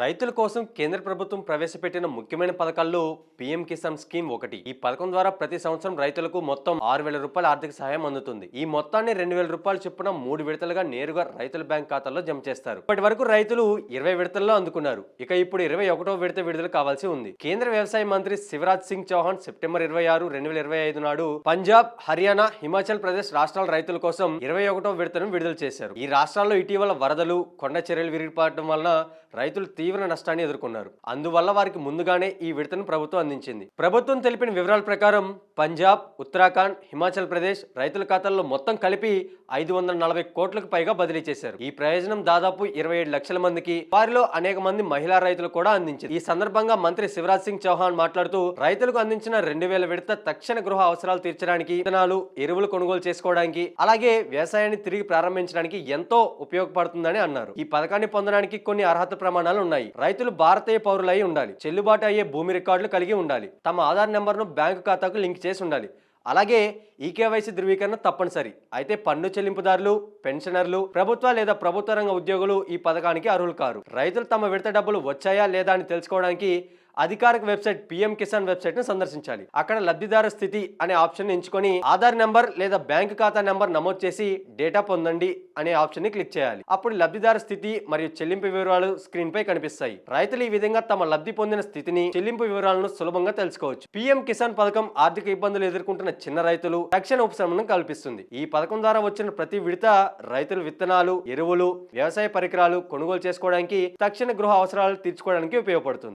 రైతుల కోసం కేంద్ర ప్రభుత్వం ప్రవేశపెట్టిన ముఖ్యమైన పథకాల్లో పీఎం కిసాన్ స్కీమ్ ఒకటి. ఈ పథకం ద్వారా ప్రతి సంవత్సరం రైతులకు మొత్తం 6,000 రూపాయల ఆర్థిక సహాయం అందుతుంది. ఈ మొత్తాన్ని 2,000 రూపాయలు చొప్పున 3 విడతలుగా నేరుగా రైతుల బ్యాంక్ ఖాతాల్లో జమ చేస్తారు. ఇప్పటి వరకు రైతులు 20 విడతల్లో అందుకున్నారు. ఇక ఇప్పుడు 21వ విడత విడుదల కావాల్సి ఉంది. కేంద్ర వ్యవసాయ మంత్రి శివరాజ్ సింగ్ చౌహాన్ సెప్టెంబర్ 26, 2025 నాడు పంజాబ్, హర్యానా, హిమాచల్ ప్రదేశ్ రాష్ట్రాల రైతుల కోసం 21వ విడతను విడుదల చేశారు. ఈ రాష్ట్రాల్లో ఇటీవల వరదలు, కొండ చర్యలు విరిగిపడటం వలన రైతులు తీవ్ర నష్టాన్ని ఎదుర్కొన్నారు. అందువల్ల వారికి ముందుగానే ఈ విడతను ప్రభుత్వం అందించింది. ప్రభుత్వం తెలిపిన వివరాల ప్రకారం పంజాబ్, ఉత్తరాఖండ్, హిమాచల్ ప్రదేశ్ రైతుల ఖాతాల్లో మొత్తం కలిపి 540 కోట్లకు పైగా బదిలీ చేశారు. ఈ ప్రయోజనం దాదాపు 27 లక్షల మందికి, వారిలో అనేక మంది మహిళా రైతులు కూడా అందించింది. ఈ సందర్భంగా మంత్రి శివరాజ్ సింగ్ చౌహాన్ మాట్లాడుతూ రైతులకు అందించిన 2,000 విడత తక్షణ గృహ అవసరాలు తీర్చడానికి, విత్తనాలు, ఎరువులు కొనుగోలు చేసుకోవడానికి, అలాగే వ్యవసాయాన్ని తిరిగి ప్రారంభించడానికి ఎంతో ఉపయోగపడుతుందని అన్నారు. ఈ పథకాన్ని పొందడానికి కొన్ని అర్హత ప్రమాణాలు ఉన్నాయి. రైతులు భారతీయ పౌరులై ఉండాలి, చెల్లుబాటు అయ్యే భూమి రికార్డులు కలిగి ఉండాలి, తమ ఆధార్ నెంబర్ను బ్యాంకు ఖాతాకు లింక్ చేసి ఉండాలి, అలాగే ఈకేవైసీ ధృవీకరణ తప్పనిసరి. అయితే పన్ను చెల్లింపుదారులు, పెన్షనర్లు, ప్రభుత్వ లేదా ప్రభుత్వ రంగ ఉద్యోగులు ఈ పథకానికి అర్హులు కారు. రైతులు తమ విడత డబ్బులు వచ్చాయా లేదా అని తెలుసుకోవడానికి అధికారిక వెబ్సైట్ పీఎం కిసాన్ వెబ్సైట్ ను సందర్శించాలి. అక్కడ లబ్ధిదారు స్థితి అనే ఆప్షన్ ఎంచుకొని ఆధార్ నెంబర్ లేదా బ్యాంకు ఖాతా నెంబర్ నమోదు చేసి డేటా పొందండి అనే ఆప్షన్ ని క్లిక్ చేయాలి. అప్పుడు లబ్ధిదారు స్థితి మరియు చెల్లింపు వివరాలు స్క్రీన్ పై కనిపిస్తాయి. రైతులు ఈ విధంగా తమ లబ్ధి పొందిన స్థితిని, చెల్లింపు వివరాలను సులభంగా తెలుసుకోవచ్చు. పీఎం కిసాన్ పథకం ఆర్థిక ఇబ్బందులు ఎదుర్కొంటున్న చిన్న రైతులు తక్షణ ఉపశమనం కల్పిస్తుంది. ఈ పథకం ద్వారా వచ్చిన ప్రతి విడత రైతులు విత్తనాలు, ఎరువులు, వ్యవసాయ పరికరాలు కొనుగోలు చేసుకోవడానికి, తక్షణ గృహ అవసరాలు తీర్చుకోవడానికి ఉపయోగపడుతుంది.